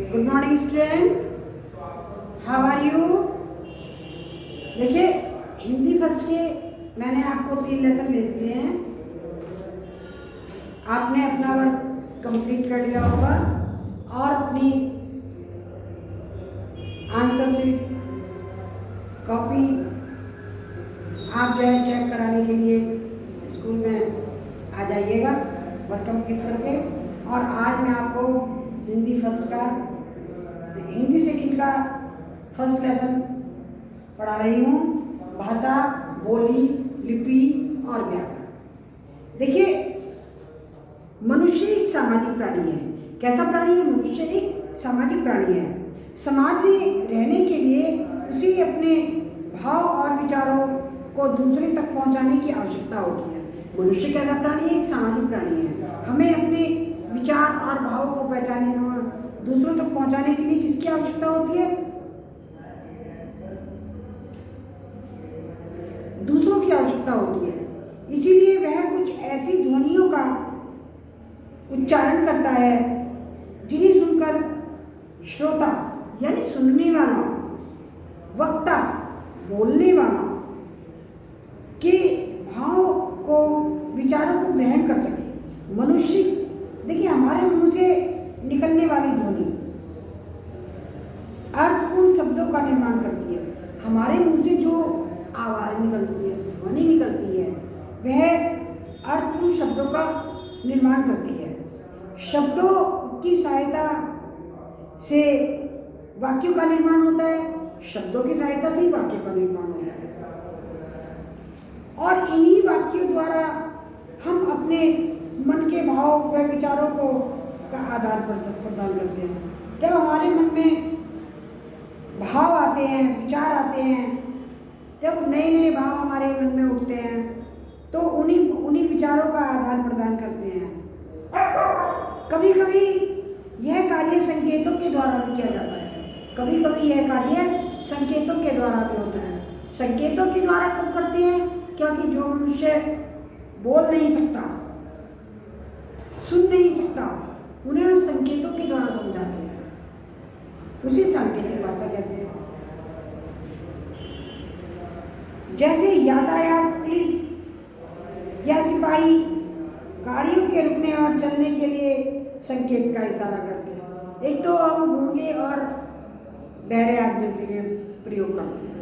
Good morning student, how are you. देखिए, Hindi first के मैंने आपको 3 लेसन भेज दिए हैं। आपने अपना वर्क कंप्लीट कर लिया होगा और अपनी आंसर शीट कॉपी आप जो है चेक कराने के लिए स्कूल में आ जाइएगा वर्क कंप्लीट करके। और आज मैं आपको हिंदी फर्स्ट का हिंदी सेकंड का फर्स्ट लेसन पढ़ा रही हूँ। भाषा, बोली, लिपि और व्याकरण। देखिए, मनुष्य एक सामाजिक प्राणी है। कैसा प्राणी है? मनुष्य एक सामाजिक प्राणी है। समाज में रहने के लिए उसे अपने भाव और विचारों को दूसरे तक पहुंचाने की आवश्यकता होती है। मनुष्य कैसा प्राणी है? एक सामाजिक प्राणी है। हमें अपने विचार और भावों को पहचानने और दूसरों तक पहुंचाने के लिए किसकी आवश्यकता होती है? दूसरों की आवश्यकता होती है। इसीलिए वह कुछ ऐसी ध्वनियों का उच्चारण करता है जिन्हें सुनकर श्रोता यानी सुनने वाला, वक्ता बोलने वाला के भाव को, विचारों को ग्रहण कर सके। मनुष्य, देखिए, हमारे मुंह से निकलने वाली ध्वनि अर्थपूर्ण शब्दों का निर्माण करती है। हमारे मुंह से जो आवाज निकलती है, ध्वनि निकलती है, वह अर्थपूर्ण शब्दों का निर्माण करती है। शब्दों की सहायता से वाक्यों का निर्माण होता है, शब्दों की सहायता से ही वाक्य का निर्माण होता है। और इन्हीं वाक्यों द्वारा हम अपने मन के भाव व विचारों को का आदान प्रदान करते हैं। जब हमारे मन में भाव आते हैं, विचार आते हैं, जब नए नए भाव हमारे मन में उठते हैं, तो उन्हीं विचारों का आदान प्रदान करते हैं। कभी कभी यह कार्य संकेतों के द्वारा भी किया जाता है। कभी कभी यह कार्य संकेतों के द्वारा भी होता है। संकेतों के द्वारा कब करते हैं? क्योंकि जो मनुष्य बोल नहीं सकता, सुन नहीं सकता, उन्हें हम संकेतों के द्वारा समझाते हैं। उसे सांकेतिक भाषा कहते हैं। जैसे यातायात पुलिस या सिपाही गाड़ियों के रुकने और चलने के लिए संकेत का इशारा करते हैं। एक तो हम गूंगे और बहरे आदमियों के लिए प्रयोग करते हैं।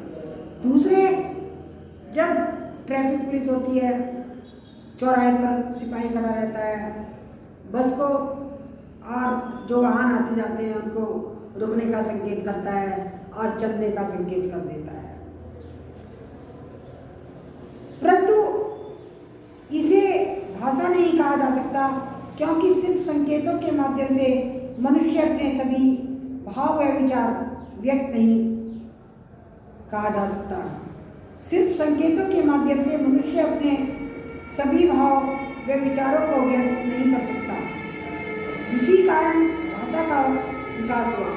दूसरे, जब ट्रैफिक पुलिस होती है, चौराहे पर सिपाही खड़ा रहता है, बस को और जो वाहन आते जाते हैं उनको रुकने का संकेत करता है और चलने का संकेत कर देता है। परंतु इसे भाषा नहीं कहा जा सकता, क्योंकि सिर्फ संकेतों के माध्यम से मनुष्य अपने सभी भाव व विचार व्यक्त नहीं कहा जा सकता। सिर्फ संकेतों के माध्यम से मनुष्य अपने सभी भाव व विचारों को व्यक्त नहीं कर सकता। इसी कारण भाषा का विकास हुआ।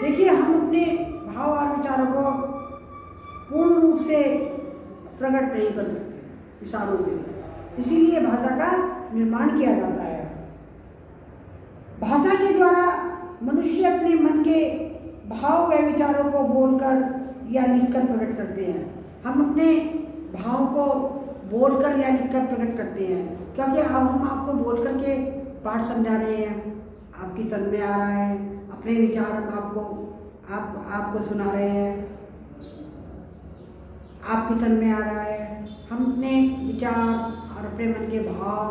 देखिए, हम अपने भाव और विचारों को पूर्ण रूप से प्रकट नहीं कर सकते इशारों से, इसीलिए भाषा का निर्माण किया जाता है। भाषा के द्वारा मनुष्य अपने मन के भाव व विचारों को बोलकर या लिखकर प्रकट करते हैं। हम अपने भाव को बोलकर या लिखकर प्रकट करते हैं, क्योंकि अब हम आपको बोल करके पाठ समझा रहे हैं, आपकी समझ में आ रहा है, अपने विचार हम आपको सुना रहे हैं, आपकी समझ में आ रहा है। हम अपने विचार और अपने मन के भाव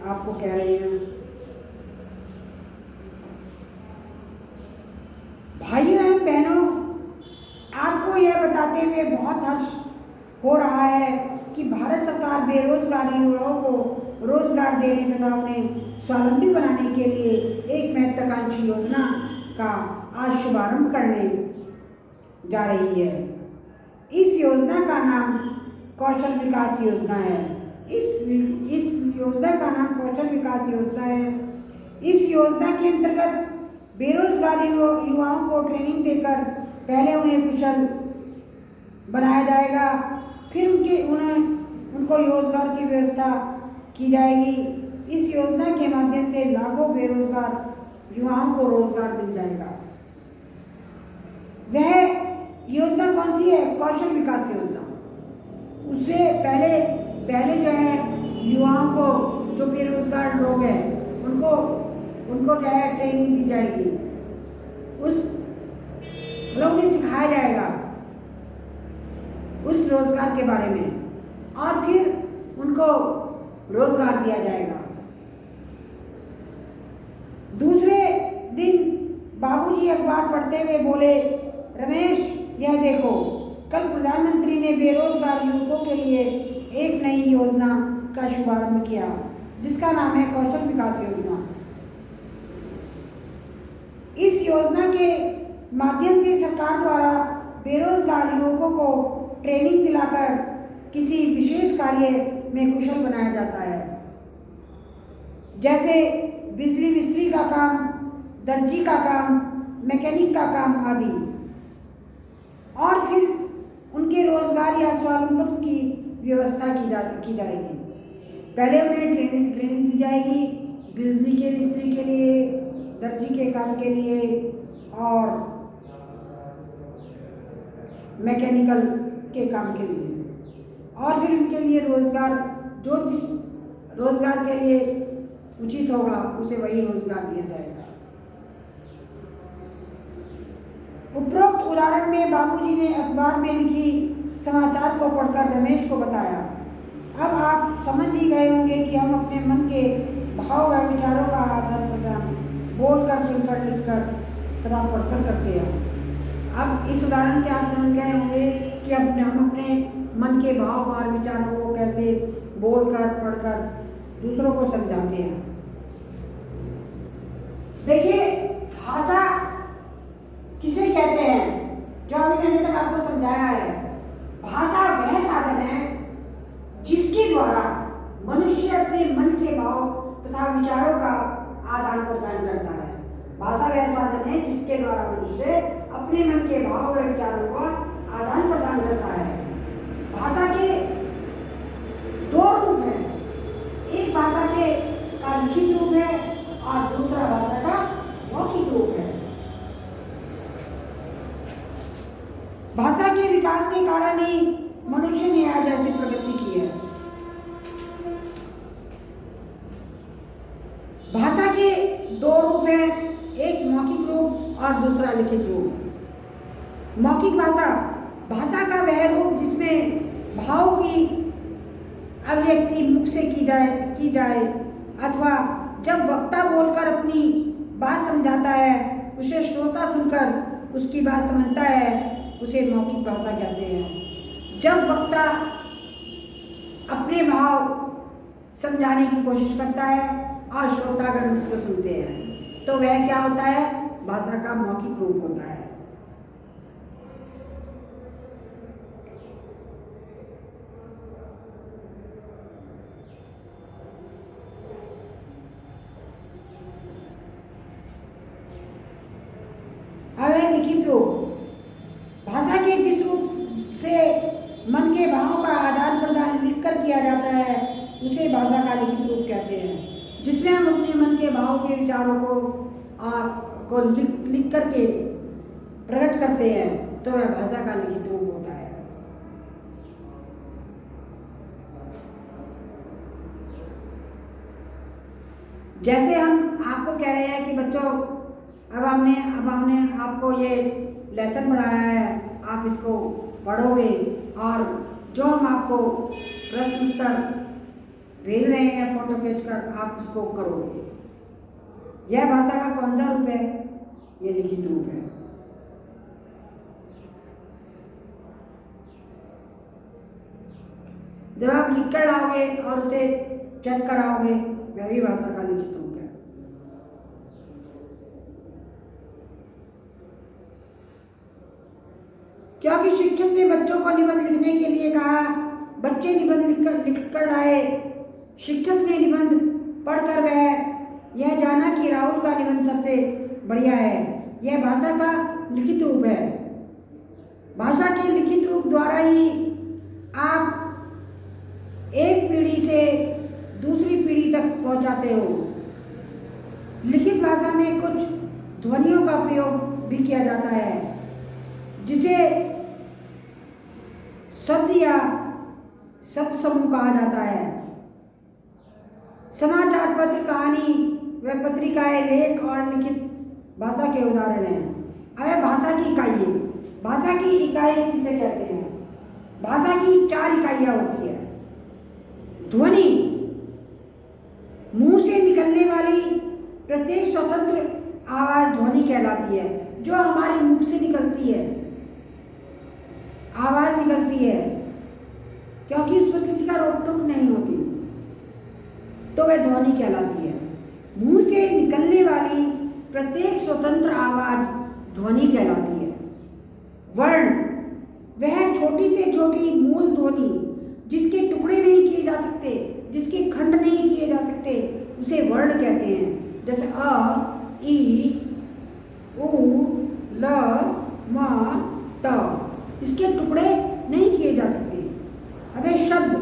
आपको कह रहे हैं। भाइयों एवं बहनों, आपको यह बताते हुए बहुत हर्ष हो रहा है कि भारत सरकार बेरोजगार युवाओं को रोजगार देने तथा उन्हें स्वावलंबी बनाने के लिए एक महत्वाकांक्षी योजना का आज शुभारंभ करने जा रही है। इस योजना का नाम कौशल विकास योजना है। इस योजना का नाम कौशल विकास योजना है। इस योजना के अंतर्गत बेरोजगार युवाओं को ट्रेनिंग देकर पहले उन्हें कुशल बनाया जाएगा, फिर उनको रोजगार की व्यवस्था की जाएगी। इस योजना के माध्यम से लाखों बेरोजगार युवाओं को रोजगार मिल जाएगा। वह योजना कौन सी है? कौशल विकास योजना। उससे पहले जो है युवाओं को, जो बेरोजगार लोग हैं, उनको जो है ट्रेनिंग दी जाएगी, उन्हें सिखाया जाएगा उस रोजगार के बारे में, और फिर उनको रोजगार दिया जाएगा। दूसरे दिन बाबूजी अखबार पढ़ते हुए बोले, रमेश यह देखो, कल प्रधानमंत्री ने बेरोजगार युवकों के लिए एक नई योजना का शुभारंभ किया, जिसका नाम है कौशल विकास योजना। इस योजना के माध्यम से सरकार द्वारा बेरोजगार युवकों को ट्रेनिंग दिलाकर किसी विशेष कार्य में कुशल बनाया जाता है, जैसे बिजली मिस्त्री का काम, दर्जी का काम, मैकेनिक का काम आदि, और फिर उनके रोजगार या स्वावलंबन की व्यवस्था की जाएगी। पहले उन्हें ट्रेनिंग दी जाएगी बिजली के मिस्त्री के लिए, दर्जी के काम के लिए और मैकेनिकल के काम के लिए, और फिर उनके लिए रोजगार, जो जिस रोजगार के लिए उचित होगा उसे वही रोजगार दिया जाएगा। उपरोक्त उदाहरण में बाबूजी ने अखबार में लिखी समाचार को पढ़कर रमेश को बताया। अब आप समझ ही गए होंगे कि हम अपने मन के भाव व विचारों का आदान प्रदान बोलकर, सुनकर, लिखकर तथा पढ़कर करते हैं। अब इस उदाहरण से आप समझ गए होंगे कि हम अपने मन के भाव और विचारों को कैसे बोलकर, पढ़कर दूसरों को समझाते हैं। देखिए, भाषा किसे कहते हैं? जो अभी मैंने तक आपको समझाया है, भाषा वह साधन है जिसके द्वारा मनुष्य अपने मन के भाव तथा विचारों का आदान प्रदान करता है। भाषा वह साधन है जिसके द्वारा मनुष्य अपने मन के भाव व विचारों का आदान प्रदान करता है। भाषा के दो रूप हैं, एक भाषा का लिखित रूप है और दूसरा भाषा का मौखिक रूप है। भाषा के विकास के कारण ही मनुष्य ने आज ऐसी प्रगति की है। भाषा के दो रूप हैं, एक मौखिक रूप और दूसरा लिखित रूप। मौखिक भाषा का वह रूप जिसमें भाव की अभिव्यक्ति मुख से की जाए अथवा जब वक्ता बोलकर अपनी बात समझाता है, उसे श्रोता सुनकर उसकी बात समझता है, उसे मौखिक भाषा कहते हैं। जब वक्ता अपने भाव समझाने की कोशिश करता है और श्रोतागण उसको सुनते हैं, तो वह क्या होता है? भाषा का मौखिक रूप होता है। अब है लिखित रूप। भाषा के जिस रूप से मन के भावों का आदान प्रदान लिखकर किया जाता है, उसे भाषा का लिखित रूप कहते हैं। जिसमें हम अपने मन के भाव के विचारों को लिख करके प्रकट करते हैं, तो वह भाषा का लिखित रूप होता है। जैसे हम आपको कह रहे हैं कि बच्चों, अब हमने आपको ये लेसन पढ़ाया है, आप इसको पढ़ोगे और जो हम आपको प्रश्न उत्तर भेज रहे हैं फोटो खींचकर, आप उसको करोगे। यह भाषा का कौन सा रूप है? ये लिखित रूप है। जब आप लिख कर लाओगे और उसे चेक कराओगे, वह भी भाषा का लिखित रूप है। क्योंकि शिक्षक ने बच्चों को निबंध लिखने के लिए कहा, बच्चे निबंध लिख कर लाए। शिक्षक ने निबंध पढ़कर वह यह जाना कि राहुल का निबंध सबसे बढ़िया है। यह भाषा का लिखित रूप है। भाषा के लिखित रूप द्वारा ही आप एक पीढ़ी से दूसरी पीढ़ी तक पहुंचाते हो। लिखित भाषा में कुछ भी किया जाता है, जिसे शब्द या शब्द समूह कहा जाता है। समाचार पत्र, कहानी व पत्रिकाएं, लेख और लिखित भाषा के उदाहरण हैं। अब भाषा की इकाई है। भाषा की इकाई किसे कहते हैं? भाषा की 4 इकाइयां होती है। ध्वनि, मुंह से निकलने वाली प्रत्येक स्वतंत्र आवाज ध्वनि कहलाती है। जो हमारे मुख से निकलती है, आवाज निकलती है, क्योंकि उस पर किसी का रोक टोक नहीं होती, तो वह ध्वनि कहलाती है। मुंह से निकलने वाली प्रत्येक स्वतंत्र आवाज ध्वनि कहलाती है। वर्ण, वह छोटी से छोटी मूल ध्वनि जिसके टुकड़े नहीं किए जा सकते, जिसके खंड नहीं किए जा सकते, उसे वर्ण कहते हैं। जैसे अ, ई, उ, ल, म, त, इसके टुकड़े नहीं किए जा सकते। अब शब्द,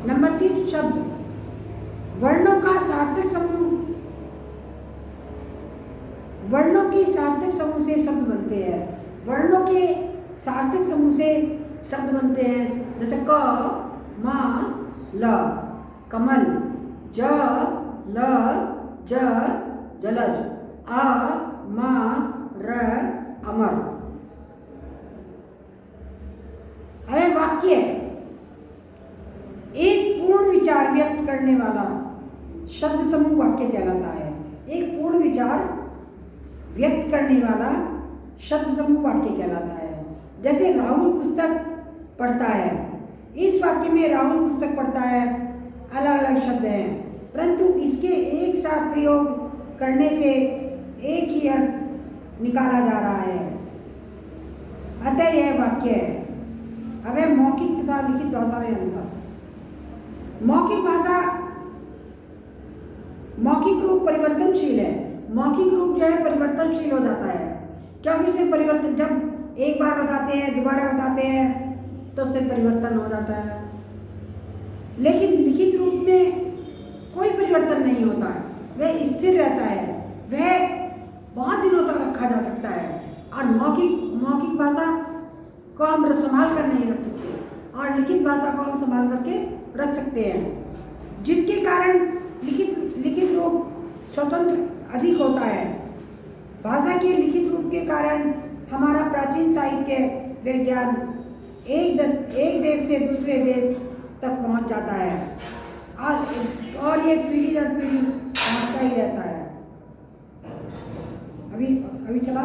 नंबर 3, शब्द, वर्णों का सार्थक समूह, वर्णों के सार्थक समूह से शब्द बनते हैं। वर्णों के सार्थक समूह से शब्द बनते हैं। जैसे क, म, ल, कमल, ज, ल, ज, जलज, आ, म, र, अमर। अब वाक्य, एक पूर्ण विचार व्यक्त करने वाला शब्द समूह वाक्य कहलाता है। एक पूर्ण विचार व्यक्त करने वाला शब्द समूह वाक्य कहलाता है। जैसे राहुल पुस्तक पढ़ता है। इस वाक्य में राहुल पुस्तक पढ़ता है अलग अलग शब्द हैं, परंतु इसके एक साथ प्रयोग करने से एक ही अर्थ निकाला जा रहा है, अतः यह वाक्य है। अब मौखिक तथा लिखित भाषा में अंतर। मौखिक भाषा, मौखिक रूप परिवर्तनशील है। मौखिक रूप जो है परिवर्तनशील हो जाता है, क्योंकि उसे परिवर्तन, जब एक बार बताते हैं, दोबारा बताते हैं, तो उससे परिवर्तन हो जाता है। लेकिन लिखित रूप में कोई परिवर्तन नहीं होता है, वह स्थिर रहता है, वह बहुत दिनों तक रखा जा सकता है। और मौखिक भाषा को हम संभाल कर नहीं रख सकते, और लिखित भाषा को हम संभाल करके रख सकते हैं, जिसके कारण लिखित रूप स्वतंत्र अधिक होता है। भाषा के लिखित रूप के कारण हमारा प्राचीन साहित्य, विज्ञान एक देश से दूसरे देश तक पहुंच जाता है, और ये पीढ़ी दर पीढ़ी पहुंचता ही रहता है। अभी चला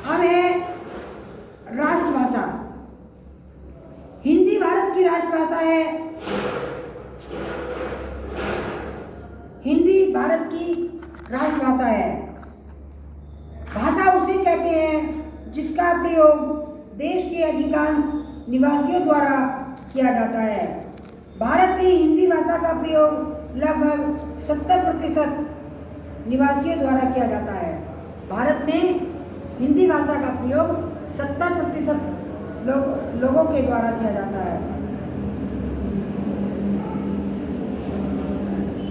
अब है राष्ट्रभाषा। हिंदी भारत की राष्ट्रभाषा है। हिंदी भारत की राष्ट्रभाषा है। भाषा उसे कहते हैं जिसका प्रयोग देश के अधिकांश निवासियों द्वारा किया जाता है। भारत में हिंदी भाषा का प्रयोग लगभग 70% निवासियों द्वारा किया जाता है। भारत में हिंदी भाषा का प्रयोग 70% लोगों के द्वारा किया जाता है।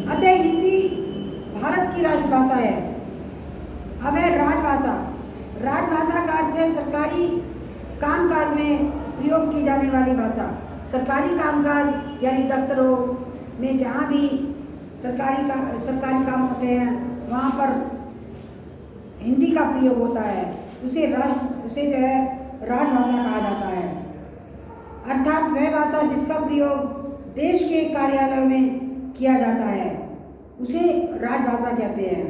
अतः हिंदी भारत की राष्ट्रभाषा है। अब है राजभाषा। राजभाषा का अर्थ है सरकारी कामकाज में प्रयोग की जाने वाली भाषा। सरकारी कामकाज यानी दफ्तरों में जहाँ भी सरकारी काम होते हैं वहाँ पर हिंदी का प्रयोग होता है। उसे जो है राजभाषा कहा जाता है, अर्थात वह भाषा जिसका प्रयोग देश के कार्यालयों में किया जाता है उसे राजभाषा कहते हैं।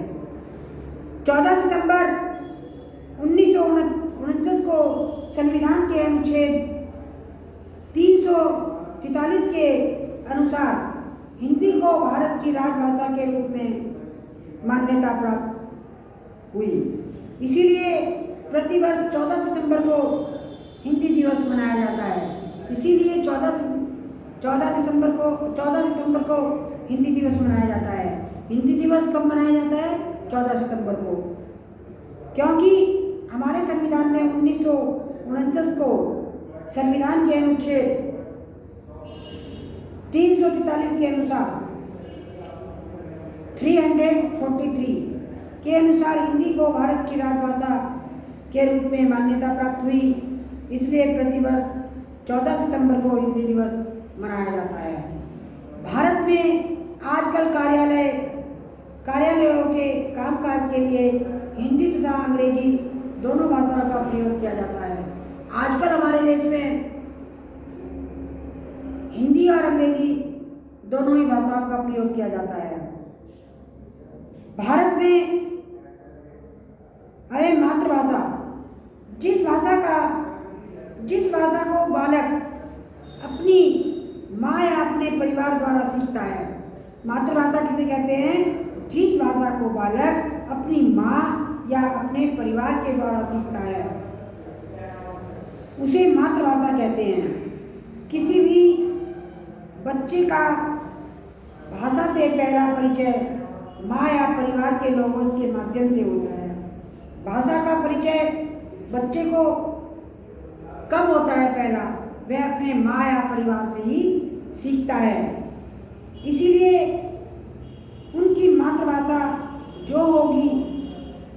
14 सितंबर 1949 को संविधान के अनुच्छेद 343 के अनुसार हिंदी को भारत की राजभाषा के रूप में मान्यता प्राप्त हुई। इसीलिए प्रतिवर्ष 14 सितंबर को हिंदी दिवस मनाया जाता है। इसीलिए 14 सितंबर को हिंदी दिवस मनाया जाता है। हिंदी दिवस कब मनाया जाता है? 14 सितंबर को, क्योंकि हमारे संविधान में 1949 को संविधान के अनुच्छेद 343 के अनुसार 343 के अनुसार हिंदी को भारत की राजभाषा के रूप में मान्यता प्राप्त हुई। इसलिए प्रतिवर्ष 14 सितंबर को हिंदी दिवस मनाया जाता है। भारत में आजकल कार्यालयों के कामकाज के लिए हिंदी तथा अंग्रेजी दोनों भाषाओं का प्रयोग किया जाता है। आजकल हमारे देश में हिंदी और अंग्रेजी दोनों ही भाषाओं का प्रयोग किया जाता है। भारत में मातृभाषा जिस भाषा को बालक अपनी माँ या अपने परिवार द्वारा सीखता है। मातृभाषा किसे कहते हैं? जिस भाषा को बालक अपनी माँ या अपने परिवार के द्वारा सीखता है उसे मातृभाषा कहते हैं। किसी भी बच्चे का भाषा से पहला परिचय माँ या परिवार के लोगों के माध्यम से होता है। भाषा का परिचय बच्चे को कब होता है? पहला वह अपने माँ या परिवार से ही सीखता है। इसीलिए उनकी मातृभाषा जो होगी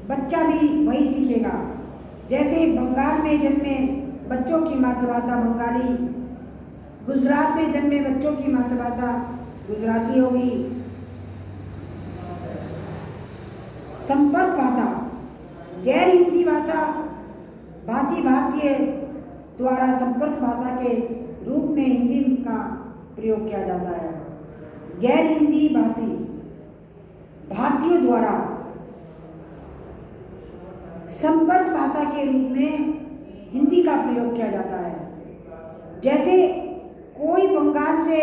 बच्चा भी वही सीखेगा। जैसे बंगाल में जन्मे बच्चों की मातृभाषा बंगाली, गुजरात में जन्मे बच्चों की मातृभाषा गुजराती होगी। संपर्क भाषा गैर हिंदी भाषी भारतीय द्वारा संपर्क भाषा के रूप में हिंदी का प्रयोग किया जाता है। गैर हिंदी भाषी भारतीयों द्वारा संपर्क भाषा के रूप में हिंदी का प्रयोग किया जाता है। जैसे कोई बंगाल से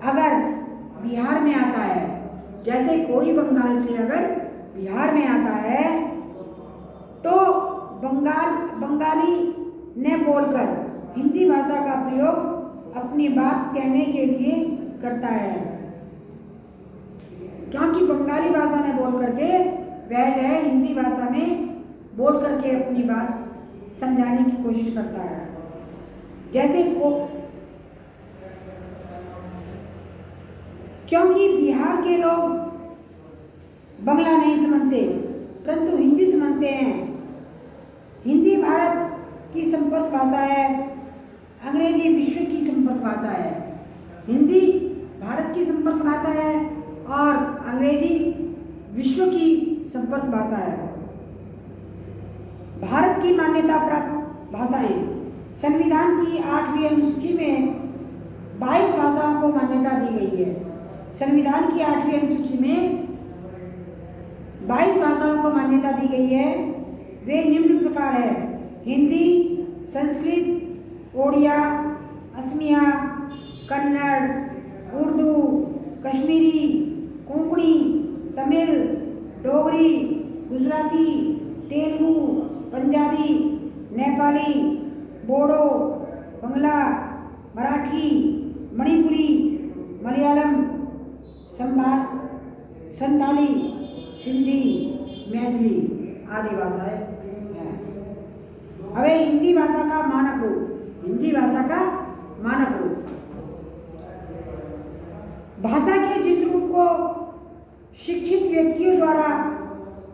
अगर बिहार में आता है, तो बंगाली ने बोलकर हिंदी भाषा का प्रयोग अपनी बात कहने के लिए करता है, क्योंकि बंगाली भाषा ने बोल करके वह जो है हिंदी भाषा में बोल करके अपनी बात समझाने की कोशिश करता है। जैसे क्योंकि बिहार के लोग बंगला नहीं समझते परंतु हिंदी समझते हैं। हिंदी भारत की संपर्क भाषा है, अंग्रेजी विश्व की संपर्क भाषा है। हिंदी भारत की संपर्क भाषा है और अंग्रेजी विश्व की संपर्क भाषा है। भारत की मान्यता प्राप्त भाषाएं संविधान की 8वीं अनुसूची में 22 भाषाओं को मान्यता दी गई है। संविधान की 8वीं अनुसूची में 22 भाषाओं को मान्यता दी गई है। वे निम्न प्रकार है: हिंदी, संस्कृत, ओडिया, असमिया, कन्नड़, उर्दू, कश्मीरी, कोंकणी, तमिल, डोगरी, गुजराती, तेलुगु, पंजाबी, नेपाली, बोडो, बंगला, मराठी, मणिपुरी, मलयालम, संथाली, सिंधी, मैथिली आदि भाषाएं हैं। अब हिंदी भाषा का मानक रूप भाषा के जिस रूप को शिक्षित व्यक्तियों द्वारा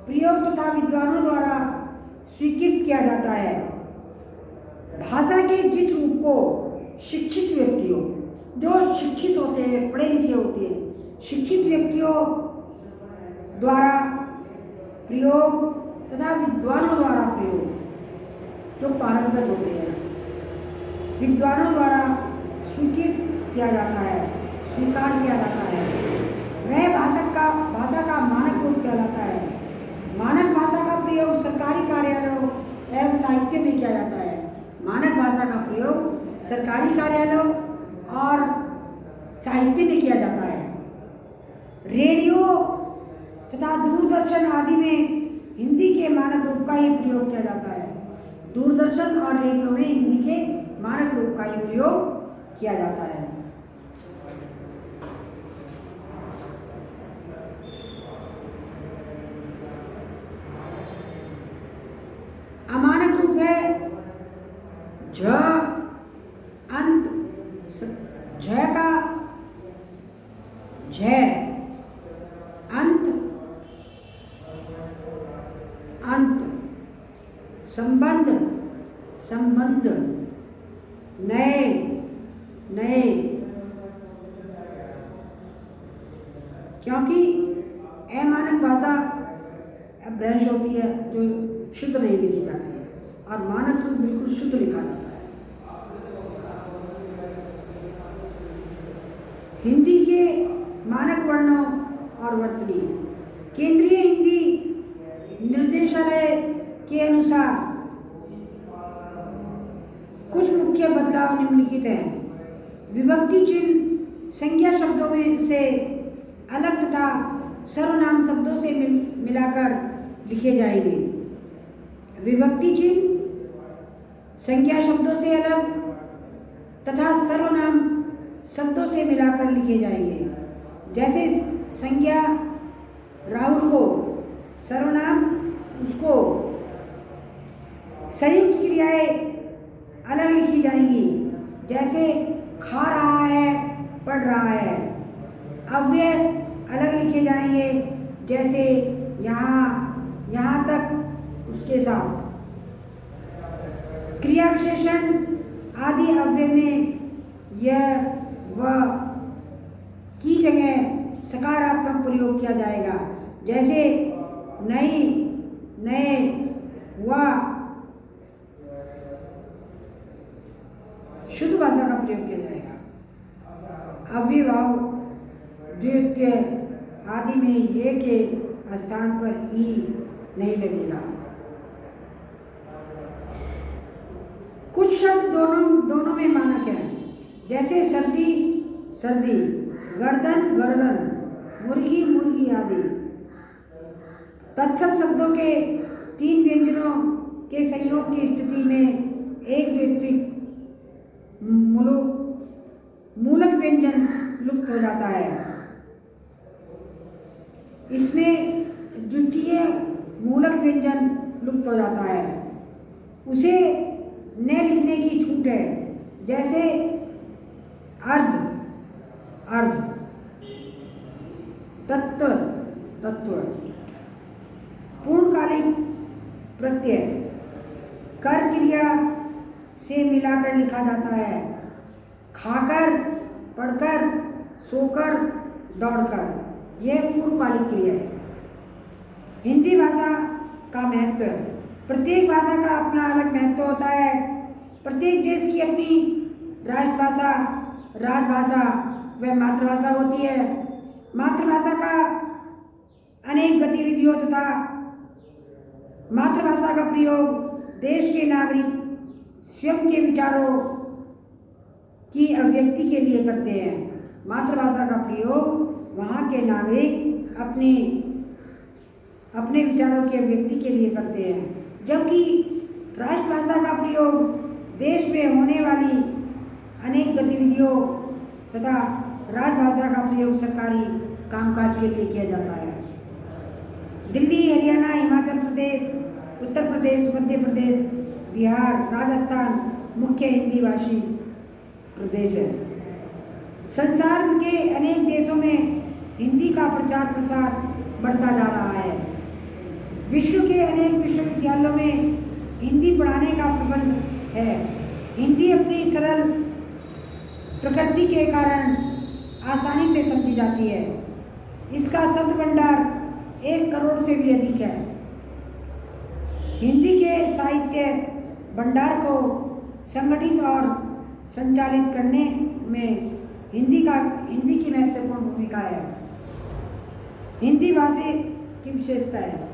प्रयोग तथा विद्वानों द्वारा स्वीकृत किया जाता है। भाषा के जिस रूप को शिक्षित व्यक्तियों, जो शिक्षित होते हैं, पढ़े लिखे होते हैं, शिक्षित व्यक्तियों द्वारा प्रयोग तथा विद्वानों द्वारा प्रयोग, जो पारंगत होते हैं, विद्वानों द्वारा स्वीकृत किया जाता है, स्वीकार किया जाता है, वह भाषा का मानक रूप कहलाता है। मानक भाषा का प्रयोग सरकारी कार्यालयों एवं साहित्य में किया जाता है। मानक भाषा का प्रयोग सरकारी कार्यालयों और साहित्य में किया जाता है। रेडियो तथा दूरदर्शन आदि में हिंदी के मानक रूप का ही प्रयोग किया जाता है। दूरदर्शन और रेडियो में हिंदी के मानक रूप का ही प्रयोग किया जाता है। अमानक रूप है झ अंत झ का झ अंत संबंध नए नए, क्योंकि अमानक भाषा भ्रंश होती है जो शुद्ध नहीं लिखी जाती है और मानक रूप बिल्कुल शुद्ध लिखा जाता है। हिंदी के मानक वर्णों और वर्तनी केंद्रीय हिंदी निर्देशालय के अनुसार कुछ मुख्य बदलाव निम्नलिखित हैं। विभक्ति चिन्ह संज्ञा शब्दों में से अलग तथा सर्वनाम शब्दों से मिलाकर लिखे जाएंगे। विभक्ति चिन्ह संज्ञा शब्दों से अलग तथा सर्वनाम शब्दों से मिलाकर लिखे जाएंगे। जैसे संज्ञा राहुल को, सर्वनाम उसको। संयुक्त क्रियाएं अलग लिखी जाएंगी, जैसे खा रहा है, पढ़ रहा है। अव्यय अलग लिखे जाएंगे, जैसे यहाँ तक, उसके साथ। क्रिया विशेषण आदि अव्यय में यह वह की जगह सकारात्मक प्रयोग किया जाएगा, जैसे नई, नए, हुआ। शुद्ध भाषा का प्रयोग किया जाएगा। अव्ययभाव द्वितीय आदि में ये के स्थान पर ई नहीं लगेगा। कुछ शब्द दोनों में मानक है, जैसे सर्दी सर्दी, गर्दन गर्दन, मुर्गी मुर्गी आदि। तत्सम शब्दों के तीन व्यंजनों के संयोग की स्थिति में एक द्वितीयक मूलक व्यंजन लुप्त हो जाता है। इसमें द्वितीय मूलक व्यंजन लुप्त हो जाता है, उसे न लिखने की छूट है, जैसे अर्ध अर्ध, तत्व तत्व। पूर्णकालिक प्रत्यय कर क्रिया से मिलाकर लिखा जाता है। खाकर, पढ़कर, सोकर, दौड़कर, यह पूर्वकालिक क्रिया है। हिंदी भाषा का महत्व। प्रत्येक भाषा का अपना अलग महत्व होता है। प्रत्येक देश की अपनी राष्ट्रभाषा, राजभाषा व मातृभाषा होती है। मातृभाषा का अनेक गतिविधियों तथा मातृभाषा का प्रयोग देश के नागरिक स्वयं के विचारों की अभिव्यक्ति के लिए करते हैं। मातृभाषा का प्रयोग वहाँ के नागरिक अपने विचारों की अभिव्यक्ति के लिए करते हैं, जबकि राष्ट्रभाषा का प्रयोग देश में होने वाली अनेक गतिविधियों तथा राजभाषा का प्रयोग सरकारी कामकाज के लिए किया जाता है। दिल्ली, हरियाणा, हिमाचल प्रदेश, उत्तर प्रदेश, मध्य प्रदेश, बिहार, राजस्थान मुख्य हिंदी भाषी प्रदेश है। संसार के अनेक देशों में हिंदी का प्रचार प्रसार बढ़ता जा रहा है। विश्व के अनेक विश्वविद्यालयों में हिंदी पढ़ाने का प्रबंध है। हिंदी अपनी सरल प्रकृति के कारण आसानी से समझी जाती है। इसका शब्द भंडार 1 करोड़ से भी अधिक है। हिंदी के साहित्य भंडार को संगठित और संचालित करने में हिंदी की महत्वपूर्ण भूमिका है। हिंदी भाषा की विशेषता है।